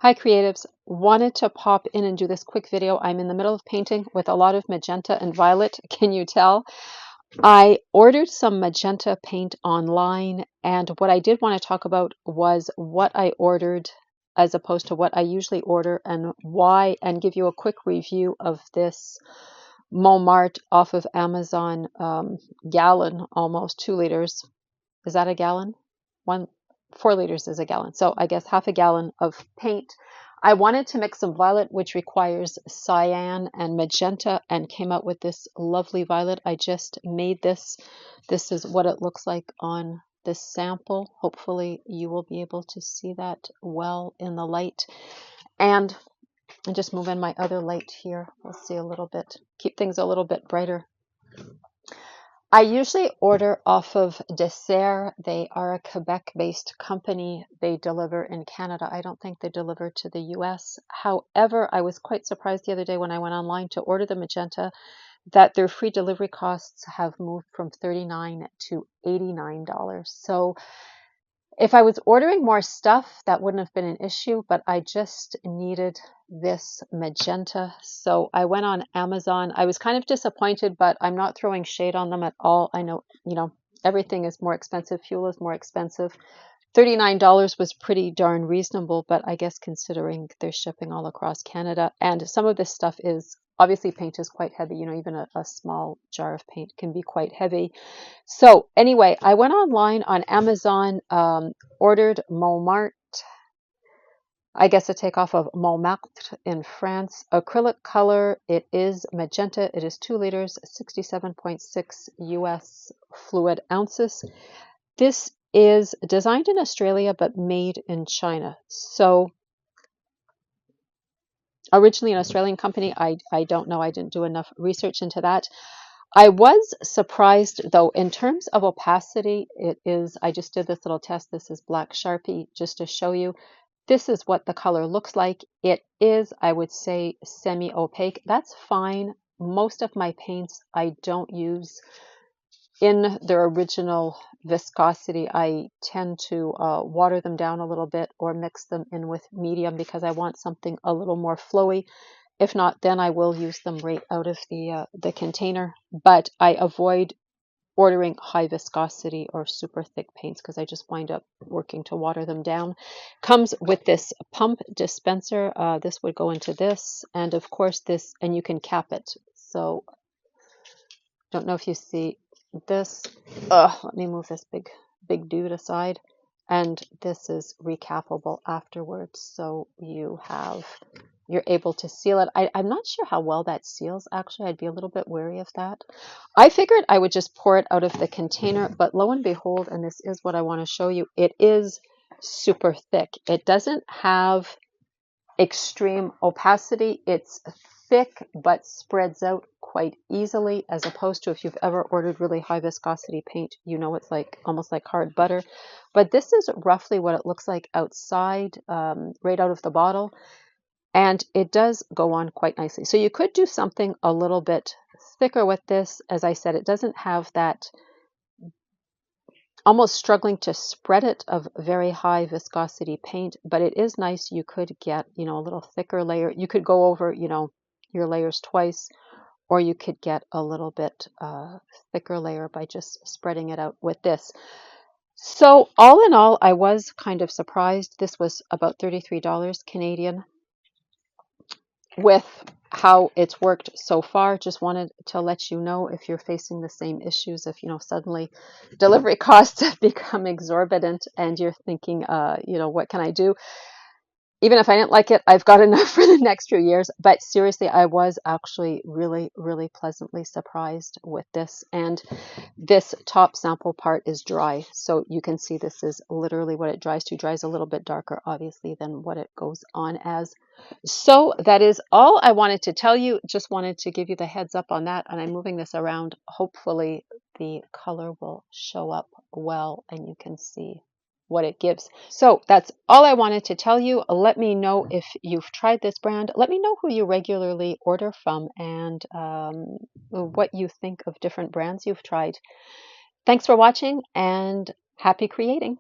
Hi creatives, wanted to pop in and do this quick video. I'm in the middle of painting with a lot of magenta and violet. Can you tell? I ordered some magenta paint online, and what I did want to talk about was what I ordered as opposed to what I usually order and why, and give you a quick review of this Mont Marte off of Amazon gallon, almost 2 liters. Is that a gallon? 4 liters is a gallon. So I guess half a gallon of paint. I wanted to mix some violet, which requires cyan and magenta, and came out with this lovely violet. I just made this. This is what it looks like on this sample. Hopefully you will be able to see that well in the light. And I just move in my other light here. We'll see a little bit, keep things a little bit brighter. I usually order off of Dessert. They are a Quebec-based company. They deliver in Canada. I don't think they deliver to the US. However, I was quite surprised the other day when I went online to order the magenta that their free delivery costs have moved from $39 to $89. So if I was ordering more stuff, that wouldn't have been an issue, but I just needed this magenta. So I went on Amazon. I was kind of disappointed, but I'm not throwing shade on them at all. I know, everything is more expensive. Fuel is more expensive. $39 was pretty darn reasonable, but I guess considering they're shipping all across Canada, and some of this stuff is obviously paint is quite heavy. Even a small jar of paint can be quite heavy. So anyway, I went online on Amazon, ordered Mont Marte, I guess a takeoff of Mont Marte in France. Acrylic color, it is magenta. It is 2 liters, 67.6 US fluid ounces. This is designed in Australia but made in China. So originally an Australian company. I don't know. I didn't do enough research into that. I was surprised though, in terms of opacity, I just did this little test. This is black Sharpie just to show you. This is what the color looks like. It is, I would say, semi-opaque. That's fine. Most of my paints I don't use in their original viscosity. I tend to water them down a little bit or mix them in with medium because I want something a little more flowy. If not, then I will use them right out of the container. But I avoid ordering high viscosity or super thick paints because I just wind up working to water them down. Comes with this pump dispenser. This would go into this, and of course this, and you can cap it. So don't know if you see this. Let me move this big dude aside. And this is recapable afterwards, so you're able to seal it. I'm not sure how well that seals, actually. I'd be a little bit wary of that. I figured I would just pour it out of the container, but lo and behold, and this is what I want to show you, it is super thick. It doesn't have extreme opacity. It's thick but spreads out quite easily, as opposed to if you've ever ordered really high viscosity paint, it's like almost like hard butter. But this is roughly what it looks like outside, right out of the bottle, and it does go on quite nicely. So you could do something a little bit thicker with this. As I said, it doesn't have that almost struggling to spread it of very high viscosity paint, but it is nice. You could get, a little thicker layer. You could go over, your layers twice, or you could get a little bit thicker layer by just spreading it out with this. So all in all, I was kind of surprised. This was about $33 Canadian. With how it's worked so far, just wanted to let you know if you're facing the same issues, if suddenly delivery costs have become exorbitant and you're thinking, what can I do? Even if I didn't like it, I've got enough for the next few years. But seriously, I was actually really, really pleasantly surprised with this. And this top sample part is dry. So you can see this is literally what it dries to. Dries a little bit darker, obviously, than what it goes on as. So that is all I wanted to tell you. Just wanted to give you the heads up on that. And I'm moving this around. Hopefully the color will show up well and you can see what it gives. So that's all I wanted to tell you. Let me know if you've tried this brand. Let me know who you regularly order from and what you think of different brands you've tried. Thanks for watching and happy creating.